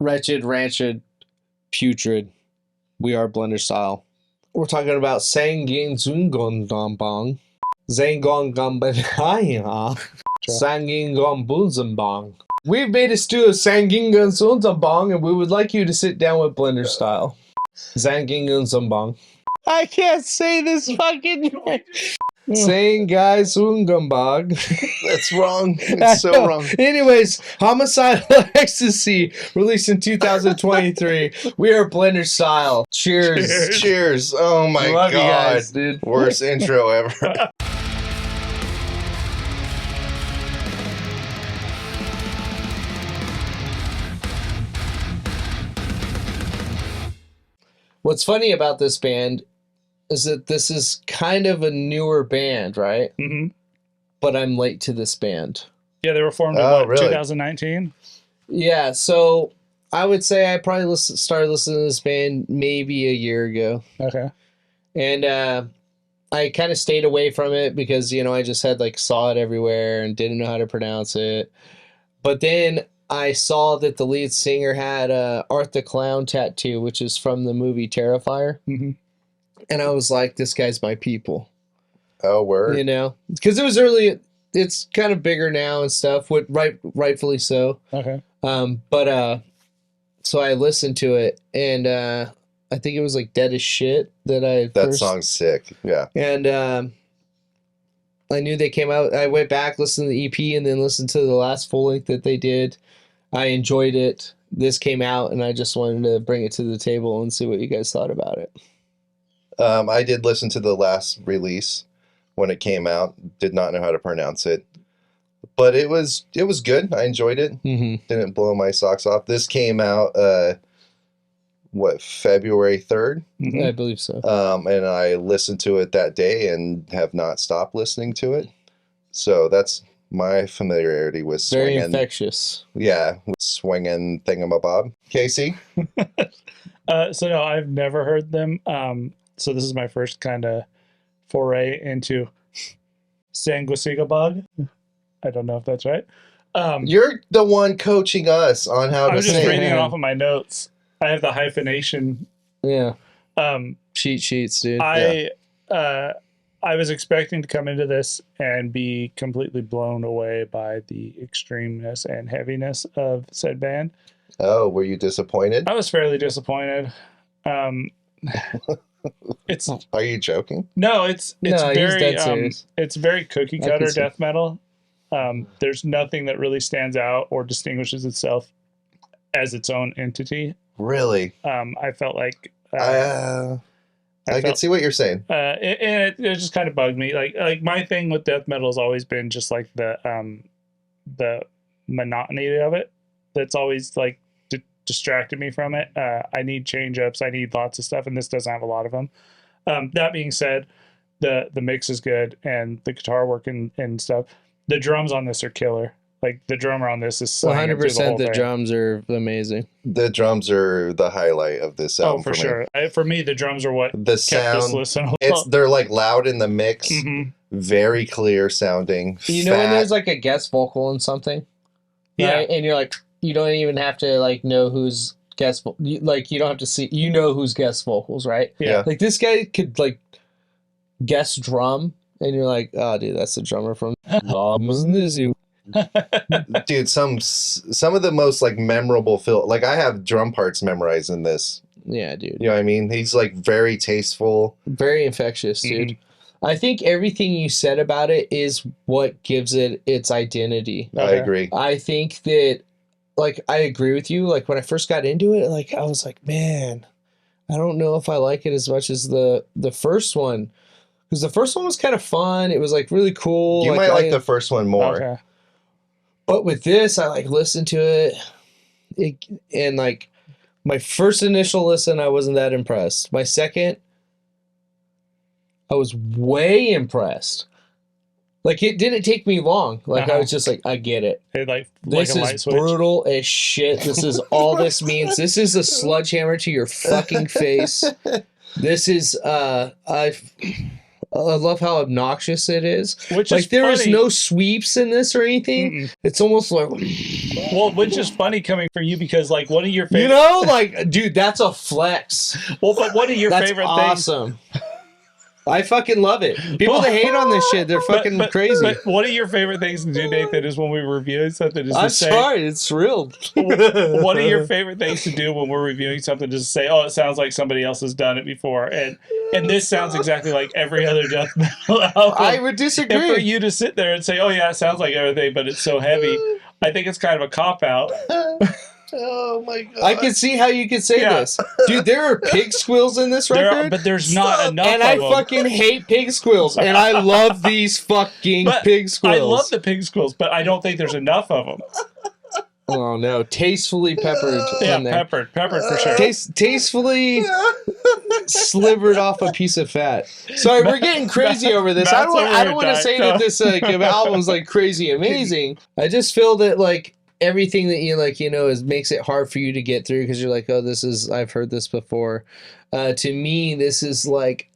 Wretched, rancid, putrid. We are Blenderstyle. We're talking about Sanguisugabogg. Zangongambanaya. Sanguisugabogg. We've made a stew of Sanguisugabogg, and we would like you to sit down with Blenderstyle. Sanguisugabogg. I can't say this fucking Sanguisugabogg. That's wrong. It's so wrong. Anyways, Homicidal Ecstasy, released in 2023. We are Blenderstyle. Cheers. Cheers. Oh my Love God. you guys, dude. Worst intro ever. What's funny about this band is that this is kind of a newer band, right? Mm-hmm. But I'm late to this band. Yeah, they were formed in really? 2019? Yeah, so I would say I probably started listening to this band maybe a year ago. Okay. And I kind of stayed away from it because, you know, I just had saw it everywhere and didn't know how to pronounce it. But then I saw that the lead singer had Art the Clown tattoo, which is from the movie Terrifier. Mm-hmm. And I was like, this guy's my people. Oh, word. You know? Because it was early. It's kind of bigger now and stuff, rightfully so. Okay. So I listened to it, and I think it was Dead as Shit that song's sick. Yeah. And I knew they came out. I went back, listened to the EP, and then listened to the last full length that they did. I enjoyed it. This came out, and I just wanted to bring it to the table and see what you guys thought about it. I did listen to the last release when it came out. Did not know how to pronounce it, but it was good. I enjoyed it. Mm-hmm. Didn't blow my socks off. This came out February 3rd? Mm-hmm. I believe so. And I listened to it that day and have not stopped listening to it. So that's my familiarity with Very swinging. infectious. Yeah, with swinging thingamabob. Casey? So no, I've never heard them. So this is my first kind of foray into Sanguisugabogg. I don't know if that's right. You're the one coaching us on how I'm to just say reading it. it off of my notes. I have the hyphenation. Yeah. Um, Cheat sheets, dude. I was expecting to come into this and be completely blown away by the extremeness and heaviness of said band. Oh, were you disappointed? I was fairly disappointed. It's Are you joking? no, it's No, he's very dead serious. it's very cookie I cutter can see. death metal. There's nothing that really stands out or distinguishes itself as its own entity. Really? I felt like I can see what you're saying. it just kind of bugged me. Like my thing with death metal has always been just the monotony of it. That's always distracted me from it. I need change ups. I need lots of stuff, and this doesn't have a lot of them. That being said, the mix is good and the guitar work and stuff. The drums on this are killer. The drummer on this is 100% the drums are amazing. The drums are the highlight of this album. Oh, for sure. For me, the drums are what The kept this sound, listen. they're loud in the mix, Mm-hmm. very clear sounding. You know when there's a guest vocal in something? Yeah. Right? And you're you don't even have to know who's guest you don't have to see, you know who's guest vocals, right? Yeah. This guy could guest drum, and you're oh dude, that's the drummer from Dude, some of the most memorable I have drum parts memorized in this. Yeah, dude. You know what I mean? He's very tasteful. Very infectious, dude. Mm-hmm. I think everything you said about it is what gives it its identity. I agree. I think that I agree with you. When I first got into it, I was man, I don't know if I like it as much as the first one. Because the first one was kind of fun. It was really cool. You might like the first one more. Okay. But with this, I listened to it, and my first initial listen, I wasn't that impressed. My second, I was way impressed. It didn't take me long. I was just I get it. This is brutal as shit. This is all this means. This is a sledgehammer to your fucking face. This is I love how obnoxious it is. Which like is there is funny. no sweeps in this or anything. It's almost like Well, which is funny coming from you because like one of your favorite, you know, like dude, that's a flex. well, but one of your That's favorite awesome. I fucking love it. People that hate on this shit, they're fucking crazy. But one of your favorite things to do, Nathan, is when we were reviewing something, is I'm to say, sorry, it's real. one of your favorite things to do when we're reviewing something is to say, "Oh, it sounds like somebody else has done it before," and this sounds exactly like every other death metal album. I would disagree. And for you to sit there and say, "Oh yeah, it sounds like everything, but it's so heavy," I think it's kind of a cop out. Oh my god! I can see how you could say this, dude. There are pig squeals in this record, But there's not enough. and of I them. fucking hate pig squills, and I love these fucking But pig squills. I love the pig squills, but I don't think there's enough of them. Oh no, tastefully peppered Yeah, in there. peppered for sure. Tastefully slivered off a piece of fat. Sorry, we're getting crazy over this. I don't want to say that this album's like crazy amazing. I just feel that like everything that you like, you know, is makes it hard for you to get through because you're like, oh, I've heard this before. To me, this is like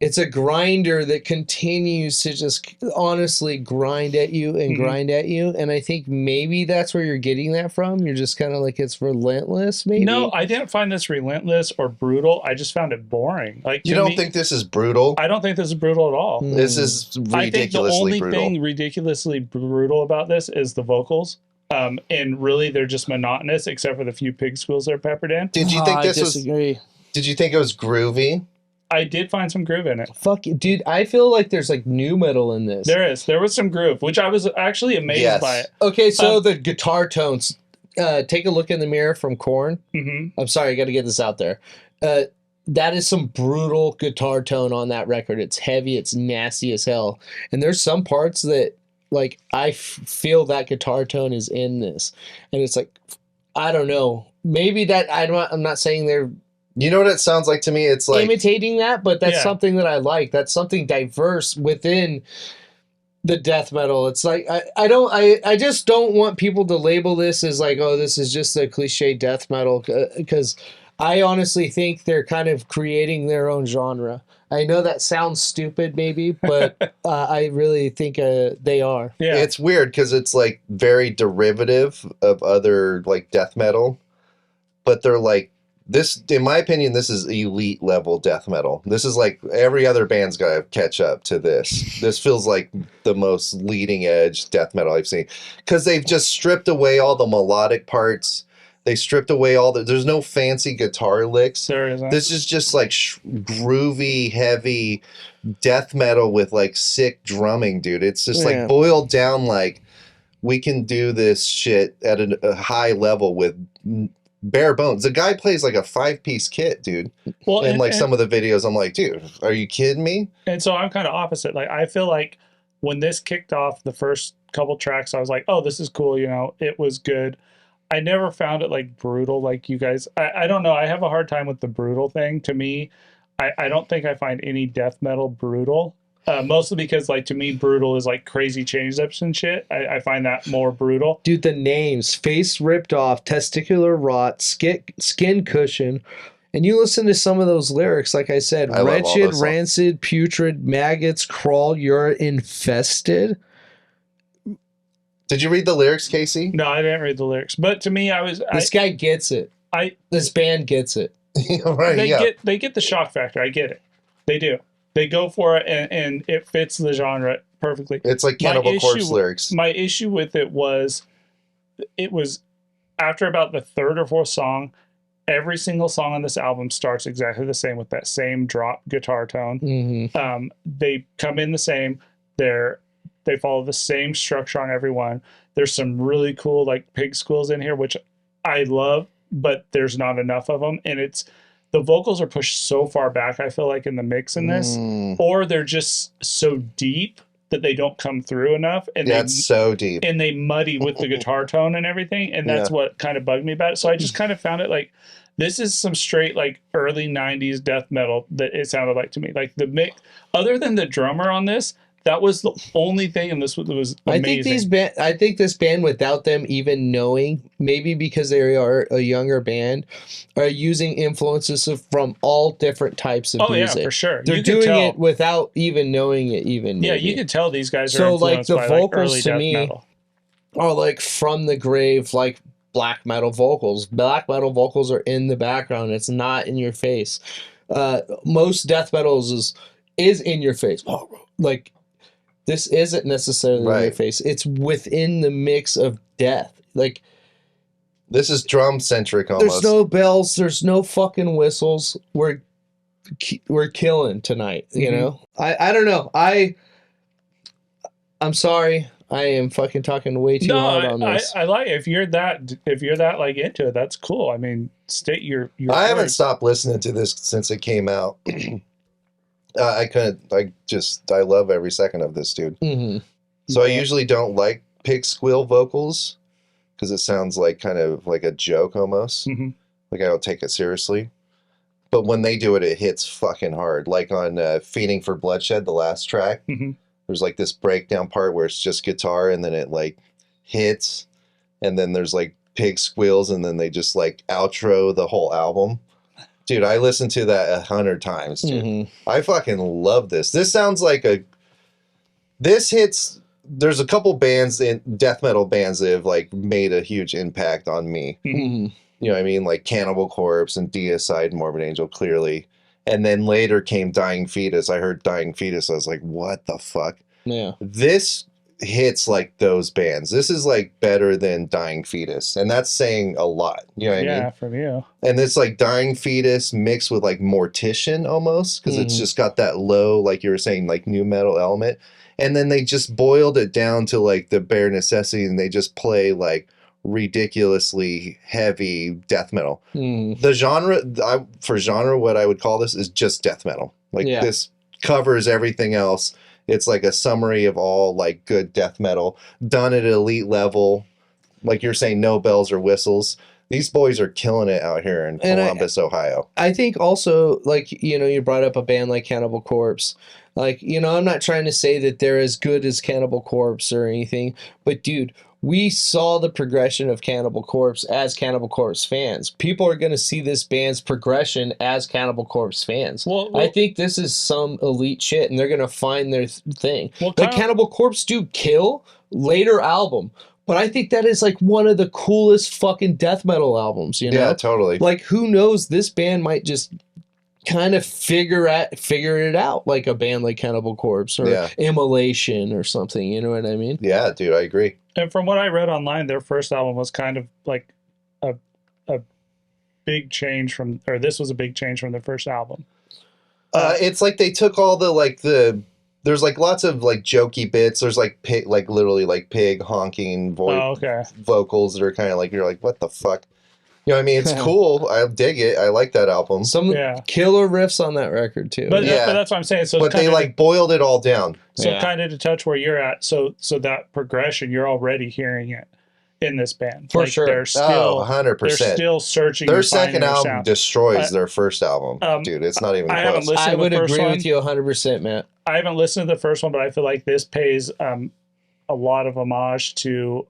it's a grinder that continues to just honestly grind at you and grind at you. And I think maybe that's where you're getting that from. You're just kind of like, it's relentless, maybe. No, I didn't find this relentless or brutal. I just found it boring. Like, You don't think this is brutal? I don't think this is brutal at all. This is I think the ridiculously only brutal. thing ridiculously brutal about this is the vocals. And really, they're just monotonous, except for the few pig squeals they're peppered in. Did you think I this was? disagree. Did you think it was groovy? I did find some groove in it. Fuck you, dude. I feel like there's like new metal in this. There was some groove, which I was actually amazed by it. Okay, so the guitar tones. Take a look in the mirror from Korn. Mm-hmm. I'm sorry, I got to get this out there. That is some brutal guitar tone on that record. It's heavy. It's nasty as hell. And there's some parts that, like, I feel that guitar tone is in this, and it's like, I don't know. Maybe that I'm not saying they're. You know what it sounds like to me? It's like imitating that, but that's Yeah. something that I like. That's something diverse within the death metal. It's like I just don't want people to label this as like, oh, this is just a cliche death metal, because I honestly think they're kind of creating their own genre. I know that sounds stupid, maybe, but I really think they are. Yeah. it's weird because it's like very derivative of other like death metal, but they're like this. In my opinion, this is elite level death metal. This is like every other band's got to catch up to this. This feels like the most leading edge death metal I've seen because they've just stripped away all the melodic parts. They stripped away there's no fancy guitar licks. There isn't. This is just like groovy, heavy death metal with like sick drumming, dude. It's just Yeah. like boiled down like we can do this shit at a high level with bare bones. The guy plays like a 5-piece kit, dude. Well, And like some of the videos, I'm like, dude, are you kidding me? And so I'm kind of opposite. Like, I feel like when this kicked off the first couple tracks, I was like, oh, this is cool. You know, it was good. I never found it like brutal like you guys. I don't know. I have a hard time with the brutal thing. To me, I don't think I find any death metal brutal. Mostly because, like, to me, brutal is like crazy change ups and shit. I find that more brutal. Dude, the names: face ripped off, testicular rot, skin cushion. And you listen to some of those lyrics, like I said, I love all wretched, those songs. rancid, putrid, maggots crawl, you're infested. Did you read the lyrics, Casey? No, I didn't read the lyrics. But to me, This guy gets it. This band gets it. Right, they get the shock factor. I get it. They do. They go for it, and it fits the genre perfectly. It's like My Cannibal Corpse issue- lyrics. My issue with it was after about the third or fourth song, every single song on this album starts exactly the same with that same drop guitar tone. Mm-hmm. They come in the same. They follow the same structure on every one. There's some really cool like pig squills in here, which I love, but there's not enough of them. And the vocals are pushed so far back, I feel like, in the mix in this, or they're just so deep that they don't come through enough. And That's so deep. And they muddy with the guitar tone and everything. And that's what kind of bugged me about it. So I just kind of found it like, this is some straight like early 90s death metal that it sounded like to me. Like the mix, other than the drummer on this, That was the only thing, and this was amazing. I think this band, without them even knowing, maybe because they are a younger band, are using influences from all different types of music. Yeah, for sure. They're doing it without even knowing it. Yeah, you can tell these guys are influenced by like early death metal. Are like from the grave, like black metal vocals. Black metal vocals are in the background. It's not in your face. Most death metals is in your face. Like, this isn't necessarily in your face. It's within the mix of death. Like, this is drum centric almost. There's no bells. There's no fucking whistles. We're killing tonight. You know. I don't know. I'm sorry. I am fucking talking way too hard on this. I like it. If you're that like into it, that's cool. I mean, state your I haven't stopped listening to this since it came out. I love every second of this, dude. Mm-hmm. So I usually don't like pig squeal vocals because it sounds like kind of like a joke almost. Mm-hmm. Like I don't take it seriously. But when they do it, it hits fucking hard. Like on Feening for Bloodshed, the last track. Mm-hmm. There's like this breakdown part where it's just guitar and then it like hits and then there's like pig squeals and then they just like outro the whole album. Dude, I listened to that 100 times, dude. Mm-hmm. I fucking love this. This sounds like this hits. There's a couple bands in death metal bands that have like made a huge impact on me. Mm-hmm. You know what I mean? Like Cannibal Corpse and Deicide, Morbid Angel, clearly. And then later came Dying Fetus. I heard Dying Fetus. I was like, what the fuck? Yeah. This hits like those bands. This is like better than Dying Fetus. And that's saying a lot. You know what I mean? Yeah, from you. And it's like Dying Fetus mixed with like Mortician almost. Because it's just got that low, like you were saying, like new metal element. And then they just boiled it down to like the bare necessity and they just play like ridiculously heavy death metal. The genre, for genre, what I would call this is just death metal. Like this covers everything else. It's like a summary of all like good death metal done at elite level. Like you're saying, no bells or whistles. These boys are killing it out here in Columbus, Ohio. I think also, like, you know, you brought up a band like Cannibal Corpse. Like, you know, I'm not trying to say that they're as good as Cannibal Corpse or anything, but dude, we saw the progression of Cannibal Corpse as Cannibal Corpse fans. People are going to see this band's progression as Cannibal Corpse fans. Well, I think this is some elite shit, and they're going to find their thing. Like, Cannibal Corpse do kill later album, but I think that is like one of the coolest fucking death metal albums, you know? Yeah, totally. Like, who knows? This band might just kind of figure it out, like a band like Cannibal Corpse or Immolation or something, you know what I mean? Yeah, dude, I agree. And from what I read online, their first album was kind of like a big change from, or this was a big change from their first album. It's like they took all there's like lots of like jokey bits. There's like pig, like literally like pig honking vocals that are kind of like, you're like, what the fuck? You know what I mean? It's cool. I dig it. I like that album. Some killer riffs on that record too. But that's what I'm saying. So but they like boiled it all down. So kind of to touch where you're at. So that progression, you're already hearing it in this band. For sure. They're still 100%. They're still searching. Their second album destroys their first album. Dude, it's not even close. I would agree with you 100%, Matt. I haven't listened to the first one, but I feel like this pays a lot of homage to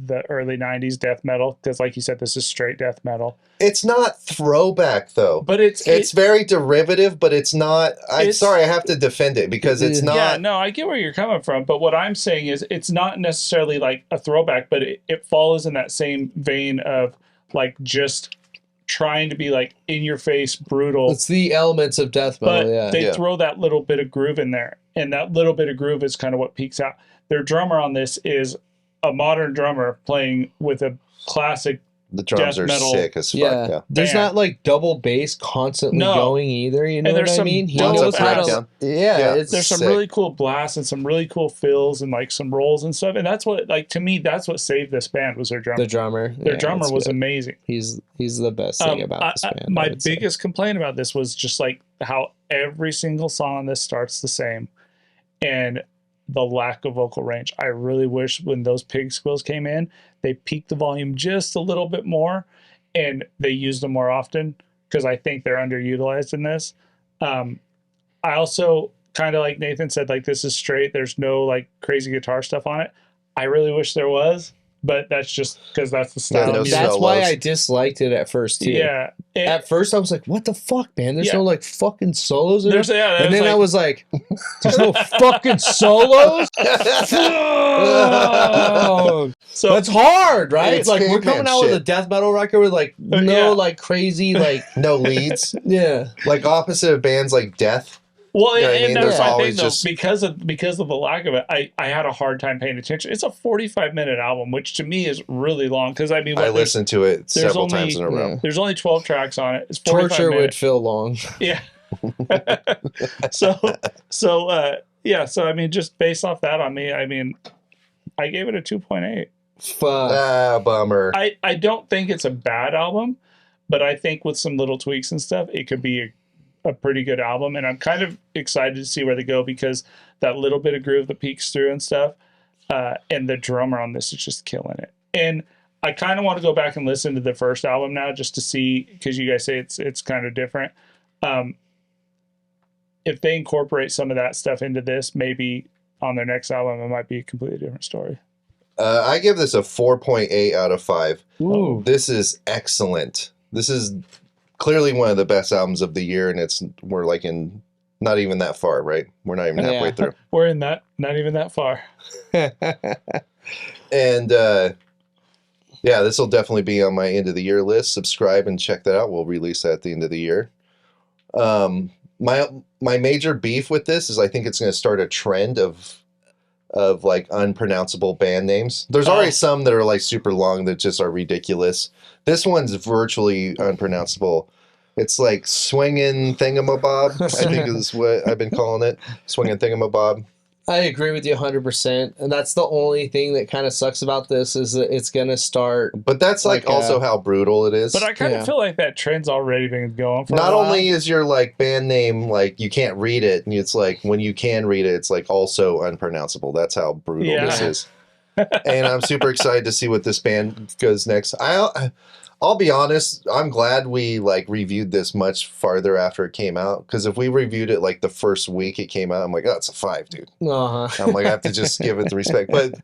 the early 90s death metal, because like you said, this is straight death metal. It's not throwback though, but it's very derivative, but it's not. I'm sorry, I have to defend it because it's not. Yeah, no, I get where you're coming from, but what I'm saying is it's not necessarily like a throwback, but it follows in that same vein of like just trying to be like in your face, brutal. It's the elements of death metal. But they throw that little bit of groove in there, and that little bit of groove is kind of what peaks out. Their drummer on this is a modern drummer playing with a classic. The drums are sick as fuck. Yeah. There's not like double bass constantly going either. You know what I mean? He knows how to. There's some really cool blasts and some really cool fills and like some rolls and stuff. And that's what, like, to me, that's what saved this band was their drummer. The drummer. Their drummer was amazing. He's the best thing about this band. My biggest complaint about this was just like how every single song on this starts the same, and the lack of vocal range. I really wish when those pig squeals came in, they peaked the volume just a little bit more and they used them more often, because I think they're underutilized in this. I also kind of like Nathan said, like this is straight. There's no like crazy guitar stuff on it. I really wish there was, but that's just because that's the style. Yeah, no of music. That's why solos. I disliked it at first too. Yeah. At first I was like, what the fuck, man? There's Yeah. no like fucking solos in There's, it. yeah, And there's then like, I was like, there's no fucking solos? Fuck! so That's hard, right? It's Like we're caveman coming out with a shit. death metal record with like no yeah. like crazy like No leads. yeah. Like opposite of bands like Death. well, You know what I and mean? that's There's my thing always though, just- because of the lack of it, I had a hard time paying attention. It's a 45-minute album, which to me is really long because I mean, I listened to it several only- times in a row. Yeah. there's only 12 tracks on it. It's 45 Torture would minutes. feel long. Yeah. So yeah. So I mean, just based off that on me, I mean, I gave it a 2.8. Fuck. Ah, bummer. I don't think it's a bad album, but I think with some little tweaks and stuff, it could be a pretty good album. And I'm kind of excited to see where they go because that little bit of groove that peeks through and stuff, and the drummer on this is just killing it. And I kind of want to go back and listen to the first album now just to see, because you guys say it's kind of different. If they incorporate some of that stuff into this, maybe on their next album, it might be a completely different story. I give this a 4.8 out of 5. Ooh. This is excellent. This is clearly one of the best albums of the year, and we're like in not even that far, right? We're not even halfway Yeah. through. We're in that, not even that far. And yeah, this will definitely be on my end of the year list. Subscribe and check that out. We'll release that at the end of the year. My major beef with this is I think it's going to start a trend of like unpronounceable band names. There's already some that are like super long that just are ridiculous. This one's virtually unpronounceable. It's like swinging thingamabob, I think is what I've been calling it. Swinging thingamabob. I agree with you 100%. And that's the only thing that kind of sucks about this is that it's going to start. But that's like also how brutal it is. But I kind of Yeah. feel like that trend's already been going for Not a while. only is your like band name like you can't read it, and it's like when you can read it, it's like also unpronounceable. That's how brutal this is. And I'm super excited to see what this band goes next. I'll be honest, I'm glad we like reviewed this much farther after it came out, because if we reviewed it like the first week it came out, I'm like, oh, it's a 5, dude. Uh-huh. I'm like, I have to just give it the respect. But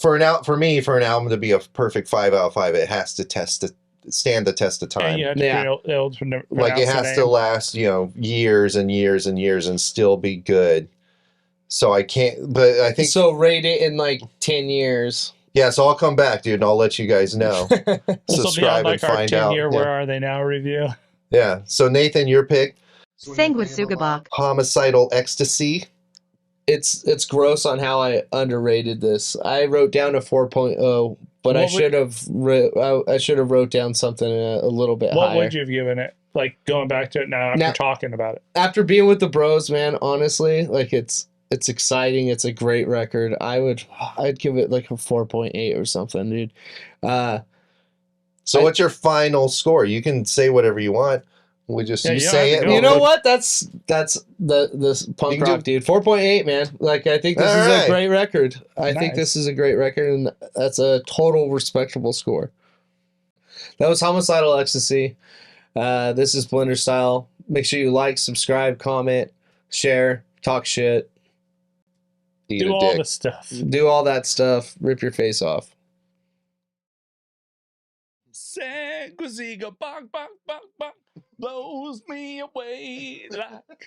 for an album to be a perfect 5 out of 5, it has to stand the test of time. And you have to Yeah. be able to pronounce Like it the has name. to last, years and years and years and still be good. So I can't, but I think, So rate it in like 10 years. yeah, so I'll come back, dude, and I'll let you guys know. This will be on Subscribe like and our find out. 10-year Yeah. Where Are They Now review. Yeah. So Nathan, your pick, Sanguisugabogg. Homicidal Ecstasy. It's gross on how I underrated this. I wrote down a 4.0, but I What would- should have wrote down something a little bit What higher. would you have given it? Like going back to it now after Now- talking about it. After being with the bros, man, honestly, like it's exciting. It's a great record. I'd give it like a 4.8 or something, dude. So what's your final score? You can say whatever you want. We just Yeah, you you don't say have it. to go. You we'll know put- what? That's this You punk can rock, dude. 4.8, man. Like I think this All is right. a great record. I think Nice. this is a great record, and that's a total respectable score. That was Homicidal Ecstasy. This is Blenderstyle. Make sure you like, subscribe, comment, share, talk shit, Eat Do a all dick. the stuff. do all that stuff, rip your face off. Sanguisugabogg, bog, bog, bog, blows me away like